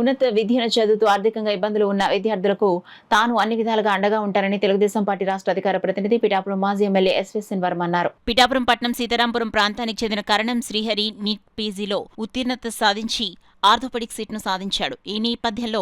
ఉన్నత విద్యను చదువుతూ ఆర్థికంగా ఇబ్బందులు ఉన్న విద్యార్థులకు తాను అన్ని విధాలుగా అండగా ఉంటానని తెలుగుదేశం పార్టీ రాష్ట్ర అధికార ప్రతినిధి పిఠాపురం మాజీ ఎమ్మెల్యే ఎస్వీఎన్ వర్మ అన్నారు. పిఠాపురం పట్నం సీతారాంపురం ప్రాంతానికి చెందిన కరణం శ్రీహరి నీట్ పీజీలో ఉత్తీర్ణత సాధించి ఆర్థోపెడిక్ సీట్ను సాధించాడు. ఈ నేపథ్యంలో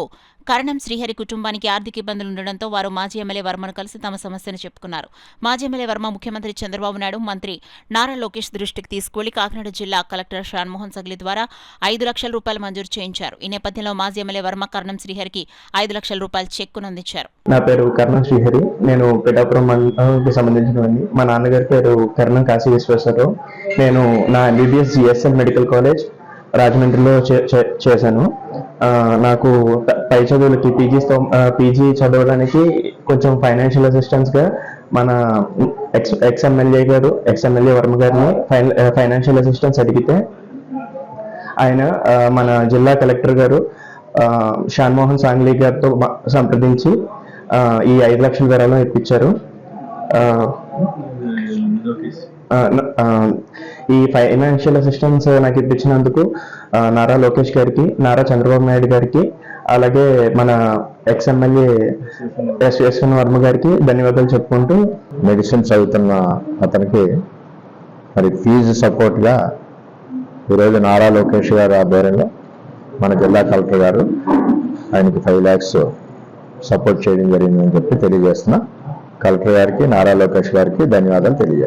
కరణం శ్రీహరి కుటుంబానికి ఆర్థిక ఇబ్బందులు ఉండడంతో వారు మాజీ ఎమ్మెల్యే వర్మను కలిసి తమ సమస్యను చెప్పుకున్నారు. మాజీ ఎమ్మెల్యే వర్మ ముఖ్యమంత్రి చంద్రబాబు నాయుడు, మంత్రి నారా లోకేష్ దృష్టికి తీసుకువెళ్లి కాకినాడ జిల్లా కలెక్టర్ షాన్మోహన్ సగ్లి ద్వారా 5 లక్షల రూపాయలు మంజూరు చేయించారు. ఈ నేపథ్యంలో మాజీ ఎమ్మెల్యే వర్మ కరణం శ్రీహరికి 5 లక్షల రూపాయల చెక్కును అందించారు. నా పేరు కరణం శ్రీహరి. నేను పిఠాపురం మండలానికి సంబంధించినవాడిని. మా నాన్నగారి పేరు కరణం కాశీ విశ్వేశ్వరరావు. నేను నా ఎంబీబీఎస్ జిఎస్ఎల్ మెడికల్ కాలేజ్ రాజమండ్రిలో చేశాను. నాకు పై చదువులకి పీజీ చదవడానికి కొంచెం ఫైనాన్షియల్ అసిస్టెన్స్గా మన ఎక్స్ఎమ్మెల్యే వర్మ గారిని ఫైనాన్షియల్ అసిస్టెన్స్ అడిగితే ఆయన మన జిల్లా కలెక్టర్ గారు షాన్మోహన్ సాంగ్లీ గారితో సంప్రదించి ఈ 5 లక్షల విరాళం ఇప్పించారు. ఈ ఫైనాన్షియల్ అసిస్టెన్స్ నాకు ఇప్పించినందుకు నారా లోకేష్ గారికి, నారా చంద్రబాబు నాయుడు గారికి, అలాగే మన ఎక్స్ఎమ్మెల్యే ఎస్వీఎన్ వర్మ గారికి ధన్యవాదాలు చెప్పుకుంటూ, మెడిసిన్ చదువుతున్న అతనికి మరి ఫీజు సపోర్ట్గా ఈరోజు నారా లోకేష్ గారు ఆధ్వర్యంలో మన జిల్లా కలెక్టర్ గారు ఆయనకి 5 lakhs సపోర్ట్ చేయడం జరిగిందని చెప్పి తెలియజేస్తున్నా. కలెక్టర్ గారికి, నారా లోకేష్ గారికి ధన్యవాదాలు తెలియజేస్తున్నా.